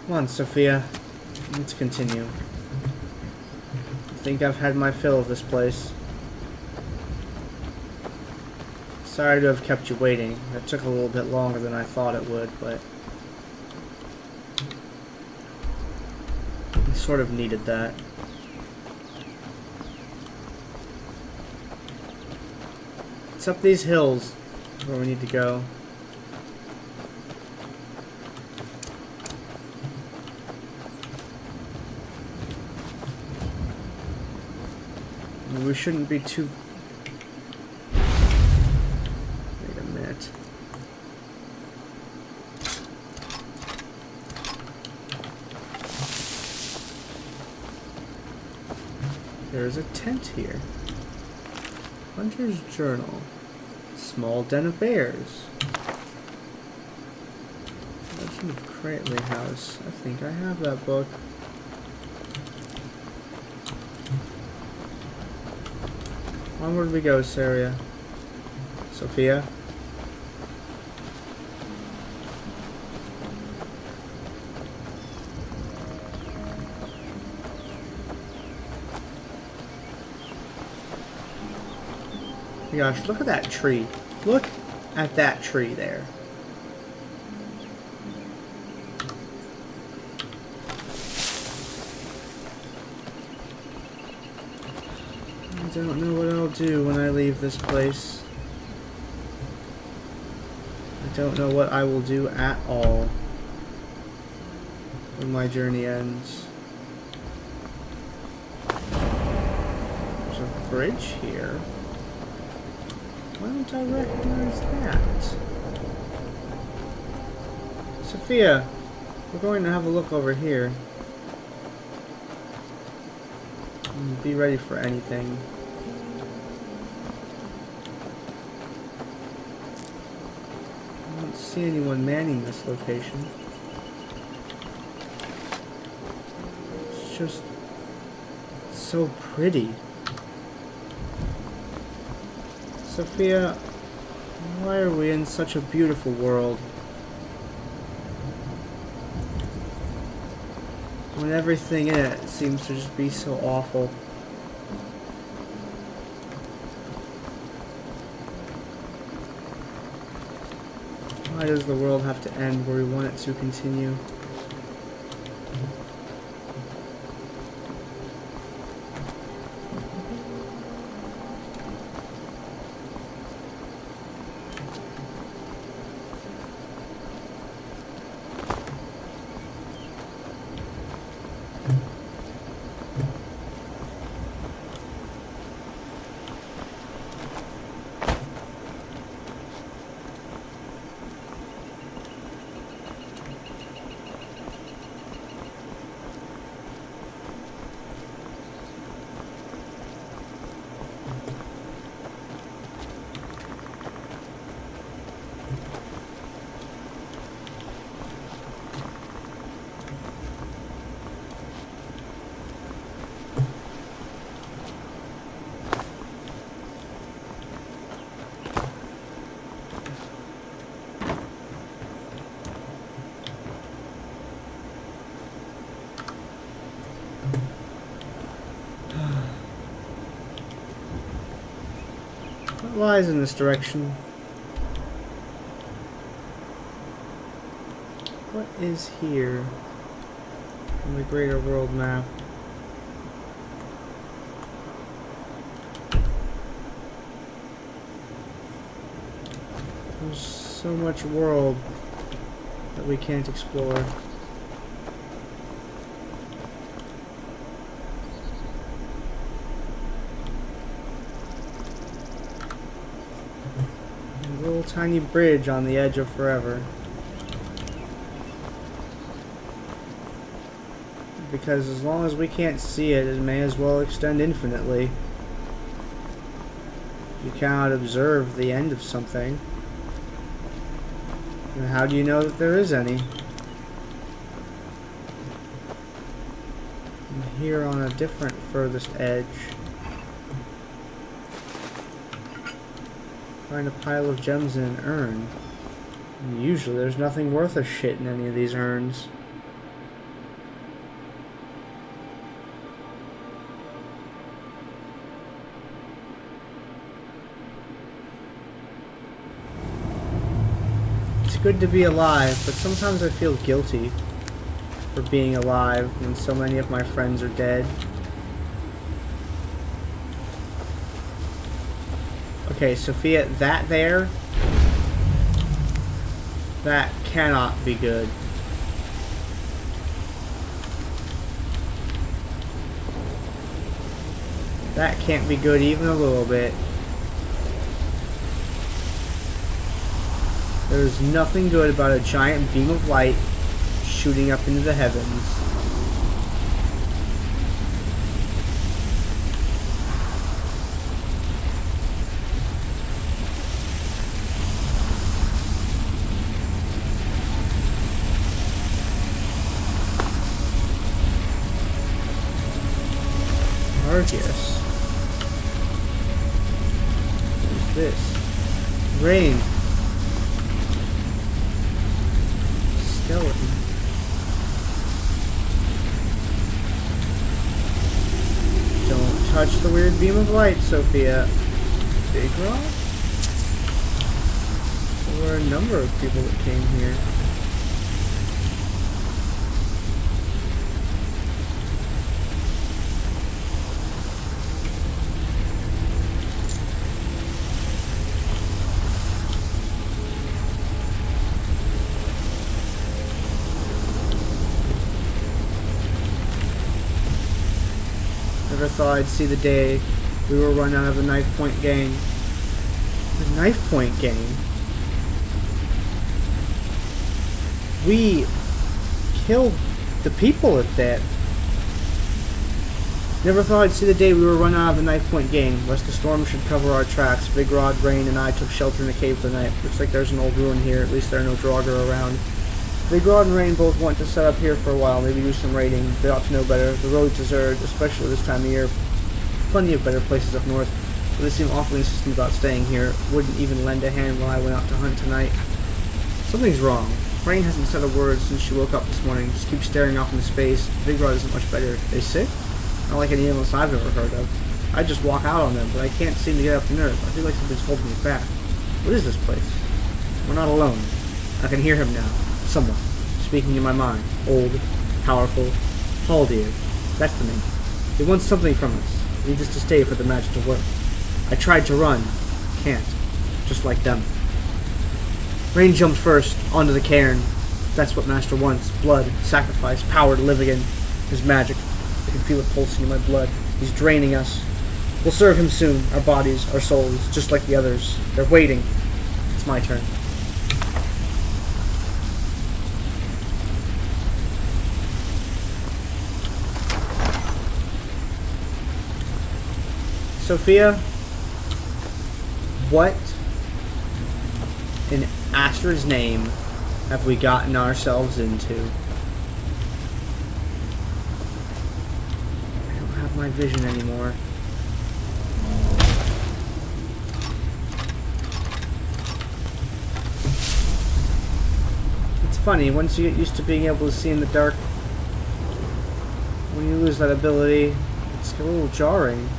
Come on, Sophia. Let's continue. I think I've had my fill of this place. Sorry to have kept you waiting. It took a little bit longer than I thought it would, but I sort of needed that. It's up these hills where we need to go. We shouldn't be too... Wait a minute. There's a tent here. Hunter's Journal. Small Den of Bears. Legend of Cratley House. I think I have that book. Onward we go, Saria. Sophia. Oh my gosh, look at that tree. Look at that tree there. I don't know what I'll do when I leave this place. I don't know what I will do at all when my journey ends. There's a bridge here. Why don't I recognize that? Sophia, we're going to have a look over here. Be ready for anything. I don't see anyone manning this location. It's just so pretty. Sophia, why are we in such a beautiful world? When everything in it seems to just be so awful. Why does the world have to end where we want it to continue? What lies in this direction? What is here on the greater world map? There's so much world that we can't explore. Tiny bridge on the edge of forever. Because as long as we can't see it, it may as well extend infinitely. If you cannot observe the end of something, then how do you know that there is any? I'm here on a different furthest edge. Find a pile of gems in an urn. And usually there's nothing worth a shit in any of these urns. good to be alive, but sometimes I feel guilty for being alive when so many of my friends are dead. Okay, Sophia, that cannot be good. That can't be good even a little bit. There's nothing good about a giant beam of light shooting up into the heavens. Argus. What's this? Rain. Skeleton. Don't touch the weird beam of light, Sophia. Big rock? There were a number of people that came here. Never thought I'd see the day we were run out of the Knife Point gang. The Knife Point gang? We killed the people at that. Never thought I'd see the day we were run out of the Knife Point gang, lest the storm should cover our tracks. Big Rod, Rain, and I took shelter in a cave for the night. Looks like there's an old ruin here. At least there are no Draugr around. Big Rod and Rain both want to set up here for a while, maybe do some raiding. They ought to know better. The road's deserted, especially this time of year. Plenty of better places up north, but they seem awfully insistent about staying here. Wouldn't even lend a hand while I went out to hunt tonight. Something's wrong. Rain hasn't said a word since she woke up this morning. Just keeps staring off into space. Big Rod isn't much better. They sick? Not like any illness I've ever heard of. I'd just walk out on them, but I can't seem to get up the nerve. I feel like something's holding me back. What is this place? We're not alone. I can hear him now. Someone speaking in my mind. Old, powerful, Halldir. That's the name. He wants something from us. He needs us to stay for the magic to work. I tried to run. Can't. Just like them. Rain jumped first, onto the Cairn. That's what Master wants. Blood, sacrifice, power to live again. His magic. I can feel it pulsing in my blood. He's draining us. We'll serve him soon. Our bodies, our souls, just like the others. They're waiting. It's my turn. Sophia, what in Astra's name have we gotten ourselves into? I don't have my vision anymore. It's funny, once you get used to being able to see in the dark, when you lose that ability, it's a little jarring.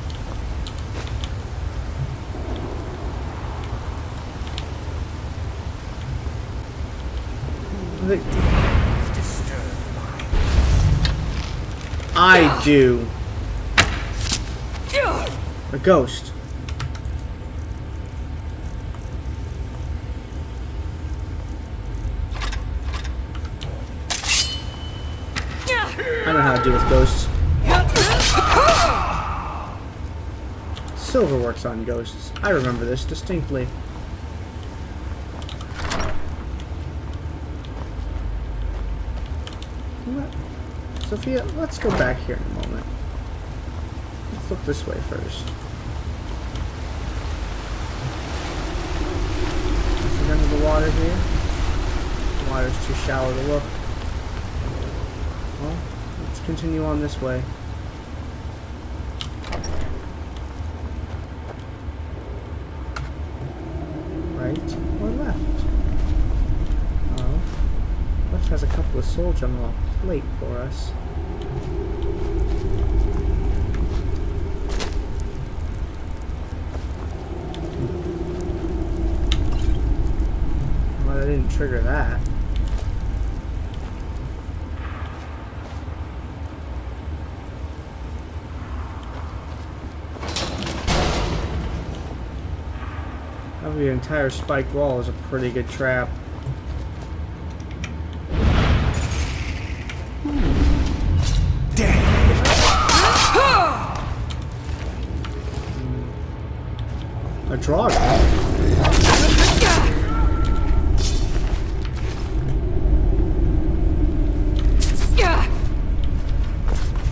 I do. A ghost. I know how to deal with ghosts. Silver works on ghosts. I remember this distinctly. Sophia, let's go back here in a moment. Let's look this way first. Nothing under the water here. The water's too shallow to look. Well, let's continue on this way. Right or left? Oh. Left has a couple of soul gems on a plate for us. Well, I didn't trigger that. The entire spiked wall is a pretty good trap. A draw.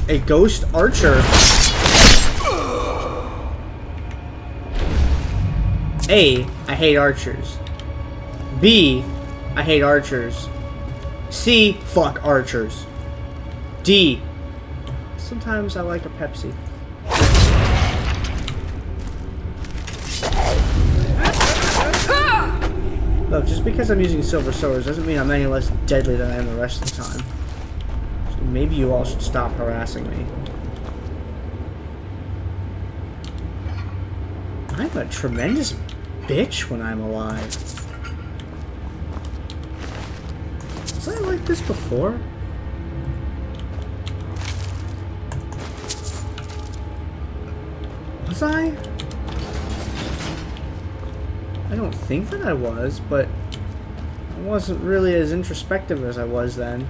A ghost archer. A, I hate archers. B, I hate archers. C, fuck archers. D, sometimes I like a Pepsi. Look, just because I'm using silver swords doesn't mean I'm any less deadly than I am the rest of the time. So maybe you all should stop harassing me. I'm a tremendous bitch when I'm alive. Was I like this before? Was I? I don't think that I was, but I wasn't really as introspective as I was then.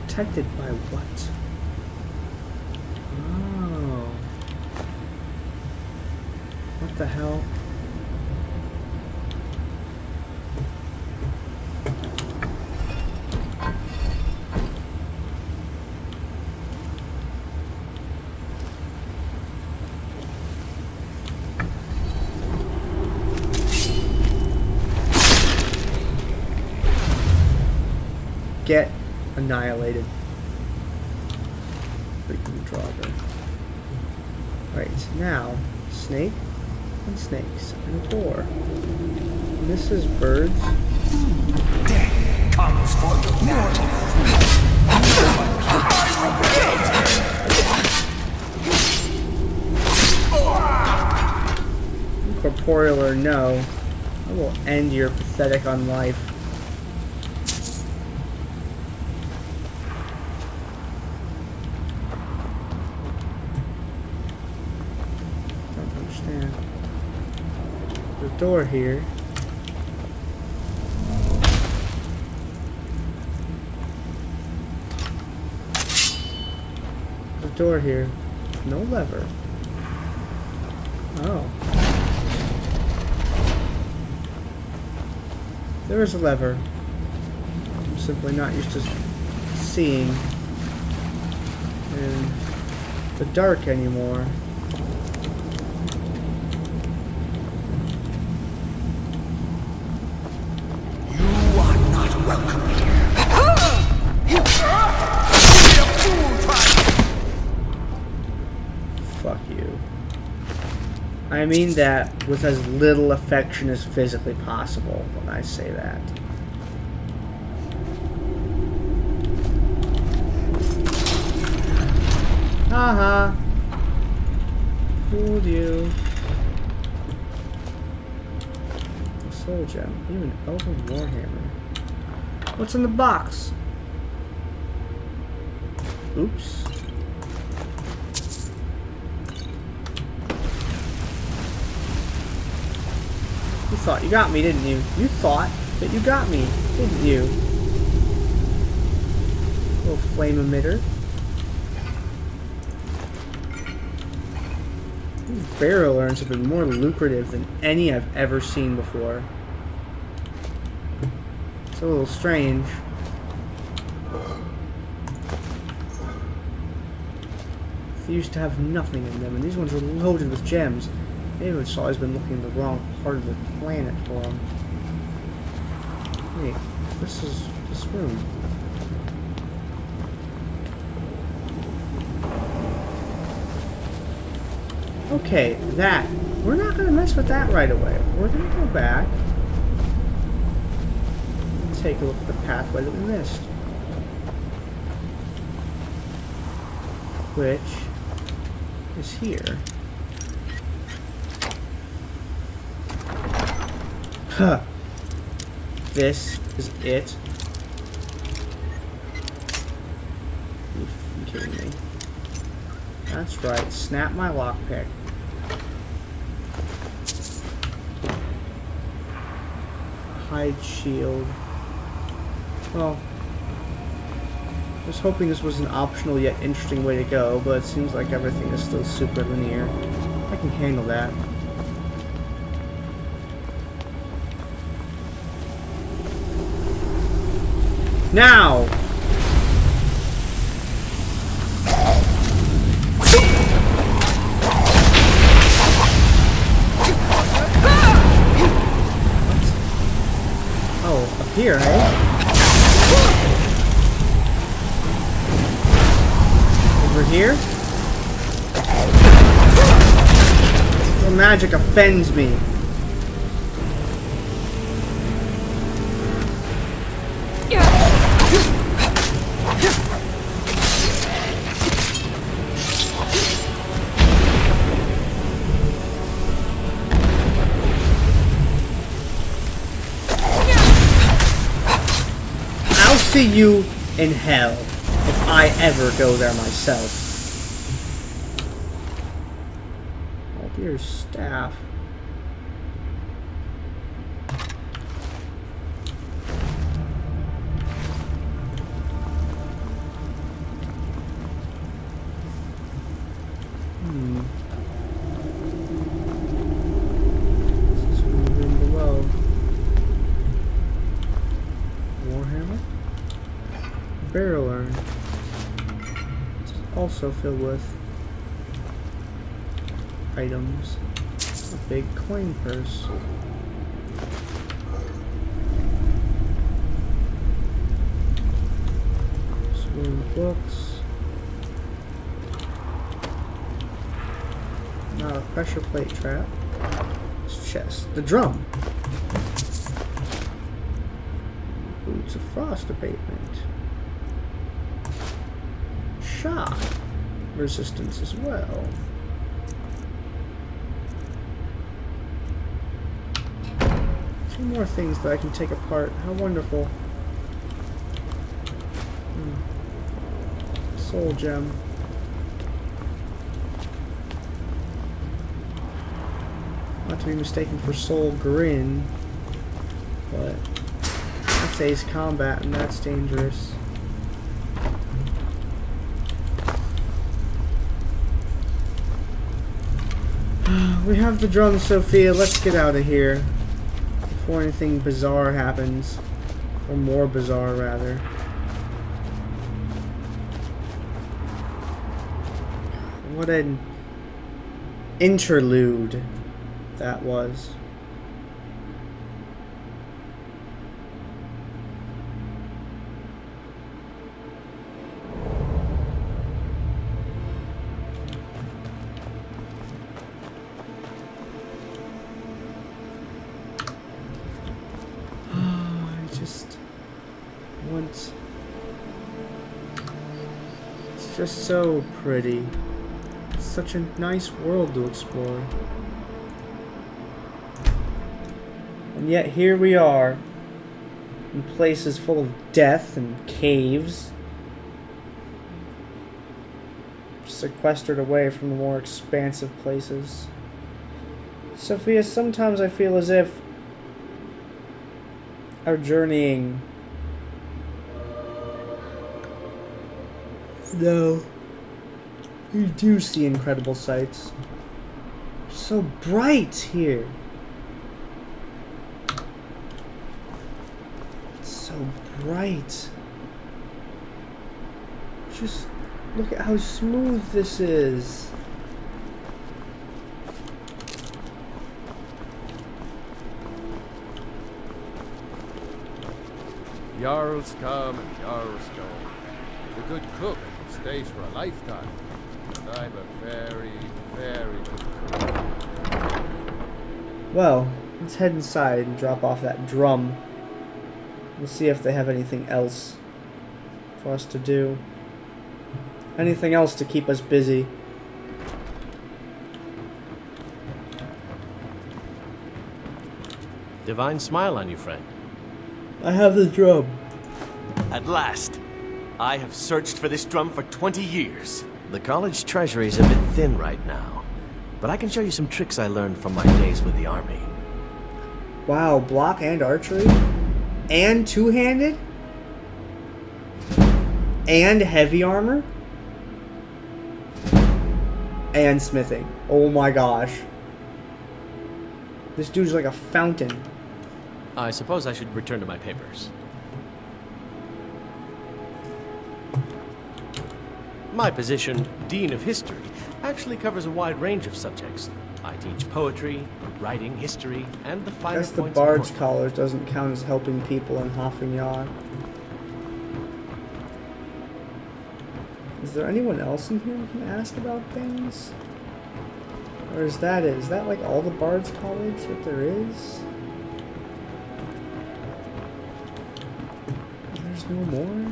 Detected by what? Oh. What the hell? Get annihilated. Freaking Draugr. Right, now, snake and snakes and boar. And this is birds. Death comes for the mortal. Corporeal or no, I will end your pathetic unlife. Door here. The door here. No lever. Oh. There is a lever. I'm simply not used to seeing in the dark anymore. Fuck you. I mean that with as little affection as physically possible when I say that. Haha. Fooled you. A soul gem. Even Elven Warhammer. What's in the box? Oops. You thought you got me, didn't you? You thought that you got me, didn't you? Little flame emitter. These barrel urns have been more lucrative than any I've ever seen before. It's a little strange. They used to have nothing in them, and these ones were loaded with gems. Maybe it's always been looking in the wrong part of the planet for them. Wait, this is this room. Okay, that. We're not going to mess with that right away. We're going to go back take a look at the pathway that we missed. Which is here. Huh. This is it. You kidding me? That's right. Snap my lockpick. Hide shield. Well, I was hoping this was an optional yet interesting way to go, but it seems like everything is still super linear. I can handle that. Now! Oh, up here, eh? Over here? Your magic offends me. I'll see you in hell if I ever go there myself. Halldir's staff. This is from the room below. Warhammer? Barrel urn. It's also filled with items. A big coin purse. Some books. Not a pressure plate trap. It's chest. The drum. Boots of frost abatement. Shock resistance as well. Two more things that I can take apart. How wonderful. Soul gem. Not to be mistaken for soul grin, but that's ace combat and that's dangerous. We have the drum, Sophia. Let's get out of here before anything bizarre happens. Or more bizarre, rather. What an interlude that was. It's just so pretty. It's such a nice world to explore. And yet here we are, in places full of death and caves, sequestered away from the more expansive places. Sophia, sometimes I feel as if our journeying... No. We do see incredible sights. It's so bright here. It's so bright. Just look at how smooth this is. Jarls come and Jarls go. The good cook stays for a lifetime. And I'm a very, very good cook. Well, let's head inside and drop off that drum. We'll see if they have anything else for us to do. Anything else to keep us busy. Divine smile on you, friend. I have the drum. At last. I have searched for this drum for 20 years. The college treasury is a bit thin right now, but I can show you some tricks I learned from my days with the army. Wow, block and archery? And two-handed? And heavy armor? And smithing. Oh my gosh. This dude's like a fountain. I suppose I should return to my papers. My position, Dean of History, actually covers a wide range of subjects. I teach poetry, writing, history, and the I finer guess the points of Bard's war. Collar doesn't count as helping people in Hoffenjahr. Is there anyone else in here we can ask about things? Or is that it? Is that like all the Bard's College that there is? There's no more?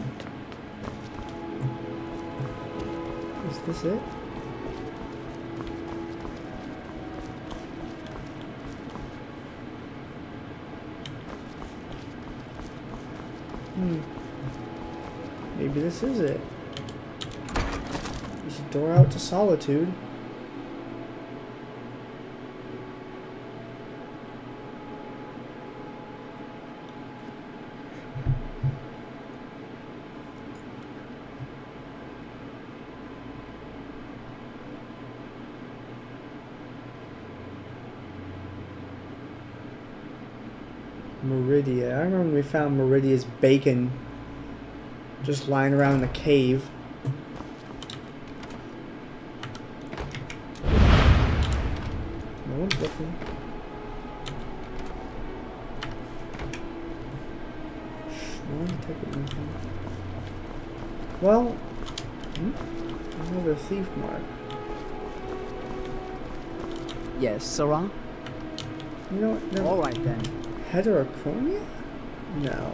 Is this it? Maybe this is it. There's a door out to solitude. Meridia. I remember when we found Meridia's bacon just lying around in the cave. No one's looking. Shh, no one's taking anything. Well, another thief mark. Yes, Sarah? You know what? No. All right then. Heterochronia? No.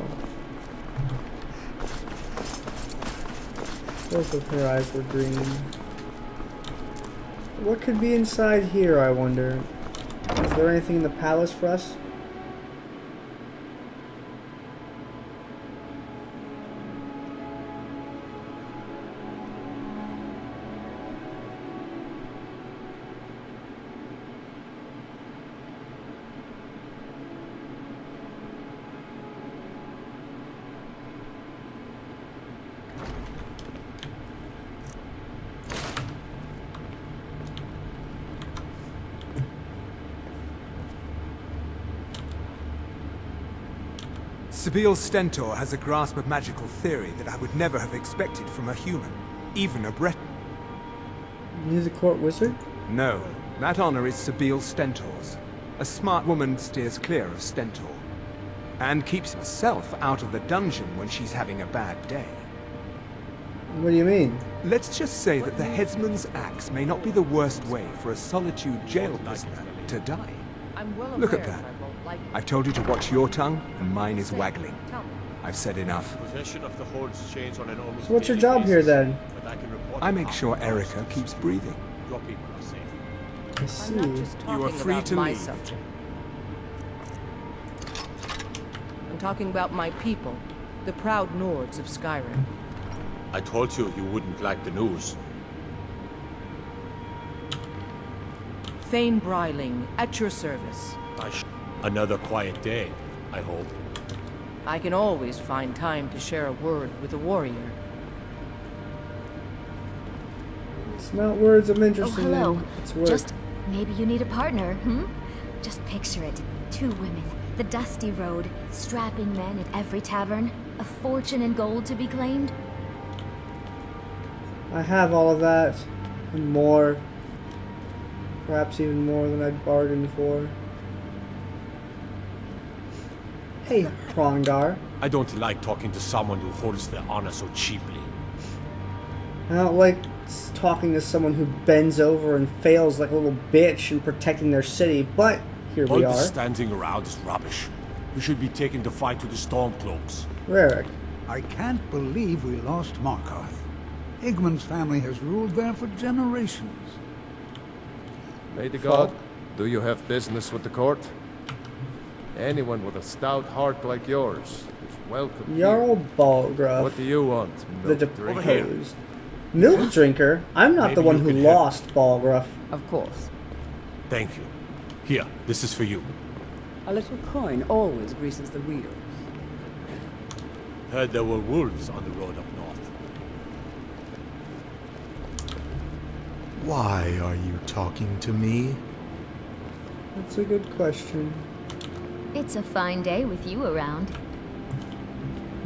Both of her eyes were green. What could be inside here, I wonder? Is there anything in the palace for us? Sibyl Stentor has a grasp of magical theory that I would never have expected from a human, even a Breton. He's a court wizard? No, that honor is Sibyl Stentor's. A smart woman steers clear of Stentor, and keeps herself out of the dungeon when she's having a bad day. What do you mean? Let's just say that the headsman's axe may not be the worst way for a Solitude jail prisoner to die. I'm well Look at aware that. I won't like it. I've told you to watch your tongue, and mine is waggling. Tell me. I've said enough. Possession of the Horde's chains on an almost So what's your daily job here basis, then? but I can report I it make out sure to Erica ours. keeps breathing. Your people are safe. I I'm see. not just talking You are free about to my leave. subject. I'm talking about my people, the proud Nords of Skyrim. I told you you wouldn't like the news. Thane Bryling, at your service. Another quiet day, I hope. I can always find time to share a word with a warrior. It's not words I'm Oh, interested hello. in. It's work. Just maybe you need a partner, Just picture it. 2 women, the dusty road, strapping men at every tavern, a fortune in gold to be claimed. I have all of that. And more. Perhaps even more than I'd bargained for. Hey, Prongdar. I don't like talking to someone who holds their honor so cheaply. I don't like talking to someone who bends over and fails like a little bitch in protecting their city, but here All we this are. standing around is rubbish. We should be taking the fight to the Stormcloaks. Rarick. I can't believe we lost Markarth. Igmund's family has ruled there for generations. Lady God, do you have business with the court? Anyone with a stout heart like yours is welcome Jarl here. Balgruff. What do you want, The milk drinker? deposed. Milk drinker? I'm not the Maybe one you who can help. lost Balgruff. Of course. Thank you. Here, this is for you. A little coin always greases the wheel. Heard there were wolves on the road up north. Why are you talking to me? That's a good question. It's a fine day with you around.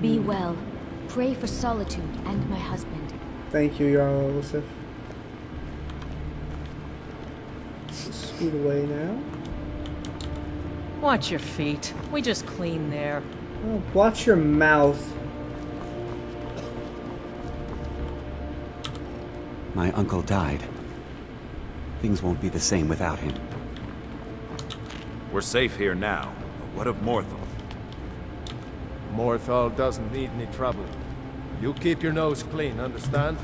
Be well. Pray for Solitude and my husband. Thank you, Jarl Elisif. Scoot away now. Watch your feet. We just clean there. Oh, watch your mouth. My uncle died. Things won't be the same without him. We're safe here now, but what of Morthal? Morthal doesn't need any trouble. You keep your nose clean, understand?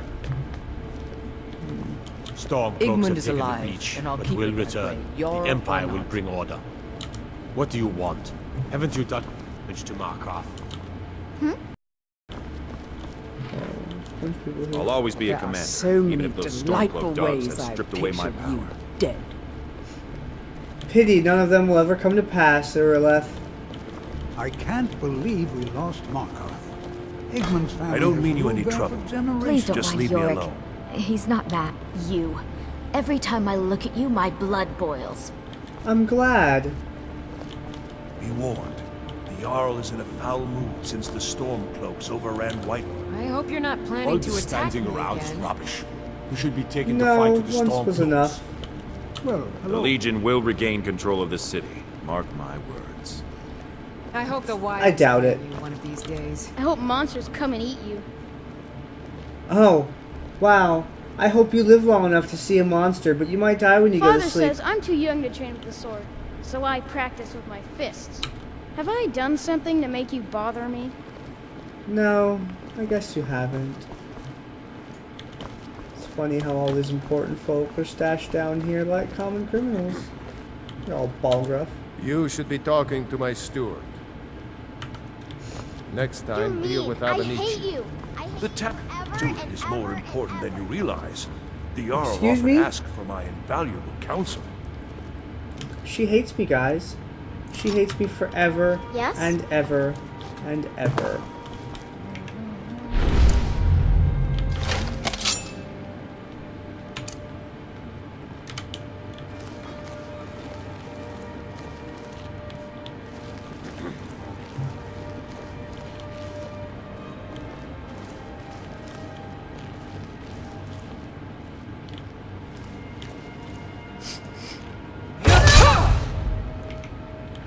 Stormcloaks Igmund have is taken alive, the beach, and I'll but keep will it that return. way. You're The Empire or will not. bring order. What do you want? Haven't you done damage to Markarth? I'll always be a There are commander, so many even if those delightful Stormcloak dogs ways have I stripped away my pictured power. you dead. Pity none of them will ever come to pass, Irileth. I can't believe we lost Markarth. Igmund's family I don't has mean you ruled any there trouble. for generations. Please don't Just mind leave me Yorick. alone. He's not that. You. Every time I look at you, my blood boils. I'm glad. Be warned. The Jarl is in a foul mood since the Stormcloaks overran Whitewood. I hope you're not planning All to this attack standing me around is again. rubbish. We should be taking the fight No, to the once Stormcloaks. was enough. Well, The hello. Legion will regain control of this city. Mark my words. I hope the wild I doubt it. one of these days. I hope monsters come and eat you. Oh, wow. I hope you live long enough to see a monster, but you might die when you go Father to sleep. says I'm too young to train with the sword, so I practice with my fists. Have I done something to make you bother me? No, I guess you haven't. It's funny how all these important folk are stashed down here like common criminals. They're all Balgruff. You should be talking to my steward. Next time, You deal mean, with I Avenici. hate you. I hate The you tap ever dude and is more ever important and than you ever. realize. The Jarl Excuse often me? asks for my invaluable counsel. She hates me, guys. She hates me forever Yes? and ever and ever.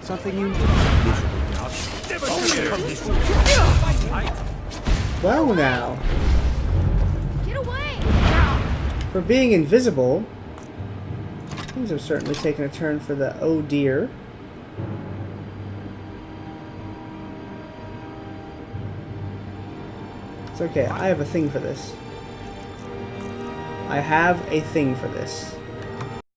Something you... Well now, Get away! for being invisible, things have certainly taken a turn for the oh dear. It's okay, I have a thing for this. I have a thing for this.